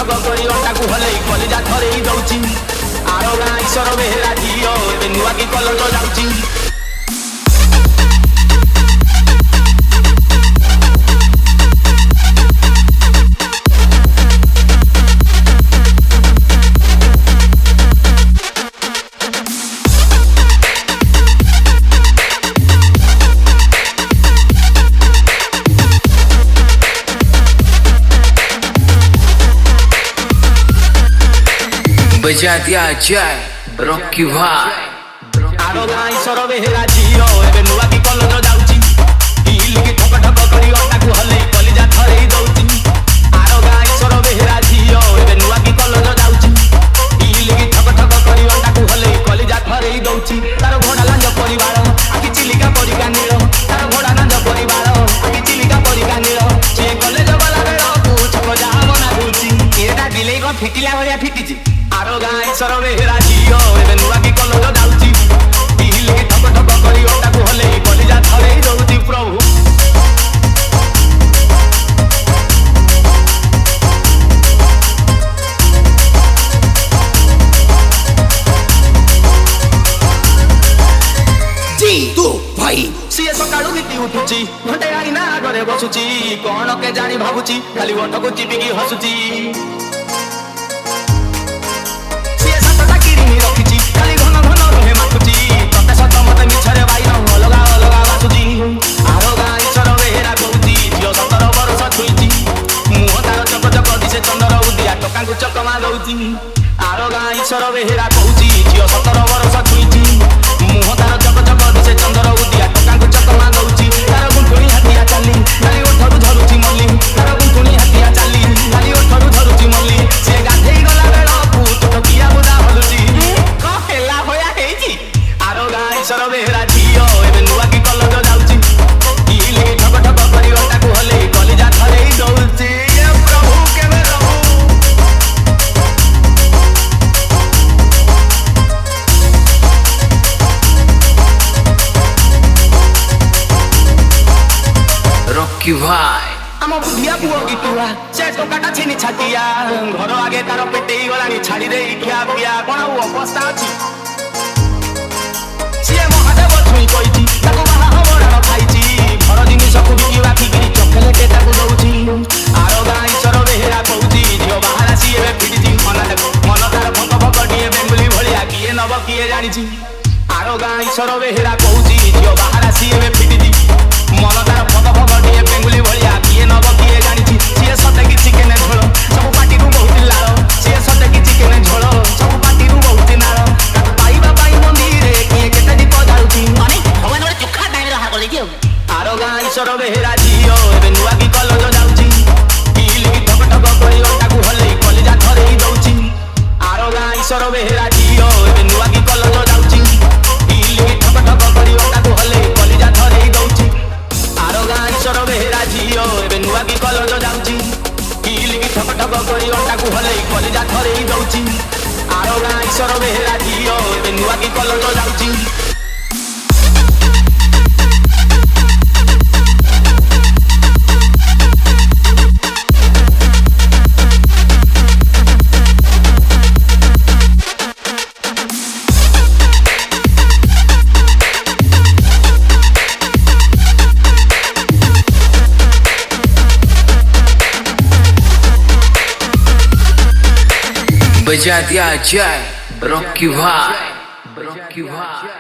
ଠକ କରି ଅଟାକୁ ହଲେଇ କଲିଜା ଥରେଇ ଦଉଛି। ଆର ଗାଁ ଈଶ୍ୱର ବେହେରା ଝିଅ ଏବେ ନୂଆ କି କଲଜ ଯାଉଛି। बजा दिया जाए रॉकी भाई। आरो गाँ ईश्वर बेहेरा झियो एबे नुआ की कलज जाउची। हिल की ठक ठक करी अटाकू हलेई कलिजा थरेई दउची। आरो गाँ ईश्वर बेहेरा झियो एबे नुआ की कलज जाउची। हिल की ठक ठक करी अटाकू हलेई कलिजा थरेई दउची। तार घोड़ा लांज परिवार आखि चिलिका परिका नीଳ। तार घोड़ा लांज परिवार आखि चिलिका परिका नीଳ। से कलेज गला बेलकू छक जा बना दउची। एटा बिलेई को फिटिला भलिया फिटिची। आरो गाँ ईश्वर बेहेरा झियो एबे नुआ की कलज जाउची। हिल की ठक ठक करी अटाकू हलेई कलिजा थरेई दउची। प्रभु तू भाई सीए सकाळू नीति उठुची घंटे आईना घरे बसुची। कौन के जानी भाबुची खाली ओठको चिपिकी हसुची। सीए सातटा किरिनी रखिची खाली घन घन रुहे माखुची। तते सत मते मिछरे बाई अलगा अलगा बासुची। आरो गाँ ईश्वर बेहेरा कहूची झियो 17 वर्ष छुईची। मुह तार चक चक दिसे चंदर उदिया टकांकु चकमा दउची। आरो गाँ ईश्वर बेहेरा कहूची झियो 17 वर्ष छुईची। मुह तार चक चक दिसे चंदर उदिया टकांकु चकमा दउची। तार गुंठुणी हाथिया चाली खाली ओठरू धरुची मल्ली। तार गुंठुणी हाथिया चाली खाली ओठरू धरुची मल्ली। से गाधेई गला बेलकू टकिया बुदा हलुची। कहेला होया हेची आरो गाँ ईश्वर बेहेरा झियो एबे नुआ की कलज जाउची। हिल की ठक ठक करी अटाकू हलेई कलिजा थरेई दउची। ए प्रभु केबे रहू रॉकी भाई। आम बुढ़िया पुओ गीतुआ से टोकाटा छिनी छाटिया। घर आगे तार पेटेई गलानी छाड़ी देई खिया पिया कौन ଆଉ ଅବସ୍ଥା ଅଛି। ସିଏ ମହାଦେବ ଛୁଇଁ କହିଛି ତାକୁ ବାହା ହବରାଣ ଖାଇଛି। ଘର ଜିନିଷକୁ ବିକିବା ଫିକିରି ଚକଲେଟେ ତାକୁ ଦଉଛି। ଆର ଗାଁ ଈଶ୍ୱର ବେହେରା କହୁଛି ଝିଅ ବାହାରା ସିଏ ଏବେ ଫିଟିଛି। ମନ ତାର ଭକ ଭକ ଟିଏ ବେଙ୍ଗୁଲି ଭଳିଆ କିଏ ନବ କିଏ ଜାଣିଛି। ଆର ଗାଁ ଈଶ୍ୱର ବେହେରା କହୁଛି ଝିଅ ବାହାରା ସିଏ ଏବେ ଫିଟିଛି। ମନ ତାର ଭକ ଭକ ଟିଏ ବେଙ୍ଗୁଲି ଭଳିଆ କିଏ ନବ କିଏ ଜାଣିଛି। ସିଏ ସତେ କି ଚିକେନ ଝୋଳ ସବୁ ପାଟିରୁ ବହୁତି ଲାଳ। ସିଏ ସତେ କି ଚିକେନ ଝୋଳ ସବୁ ପାଟିରୁ ବହୁତି ନାଳ। ତାକୁ ପାଇବା ପାଇଁ ମନ୍ଦିରେ କିଏ କେତେ ଦୀପ ଜାଳୁଛି। ମାନେ ଭଗବାନ ଗୋଟେ ଚୋଖା ଟାଇମରେ ବାହାର କରିଦେଇଛି ଆଉ। ଆର ଗାଁ ଈଶ୍ୱର ବେହେରା ଝିଅ ଏବେ ନୂଆ କି କଲଜ ଯାଉଛି। ହିଲ କି ଠକ ଠକ କରି ଅଟାକୁ ହଲେଇ କଲିଜା ଥରେଇ ଦଉଛି। ଆର ଗାଁ ଈଶ୍ୱର ବେହେରା ଝିଅ ଏବେ ନୂଆ କି କଲଜ ଯାଉଛି। ହିଲ କି ଠକ ଠକ କରି ଅଟାକୁ ହଲେଇ କଲିଜା ଥରେଇ ଦଉଛି। ଆର ଗାଁ ଈଶ୍ୱର ବେହେରା ଝିଅ ଏବେ ନୂଆ କି କଲଜ ଯାଉଛି। ହିଲ କି ଠକ ଠକ କରି ଅଟାକୁ ହଲେଇ କଲିଜା ଥରେଇ ଦଉଛି। ଆର ଗାଁ ଈଶ୍ୱର ବେହେରା ଝିଅ ଏବେ ନୂଆ କି କଲଜ ଯାଉଛି। बजा दिया जाए रॉकी भाई। रॉकी भाई।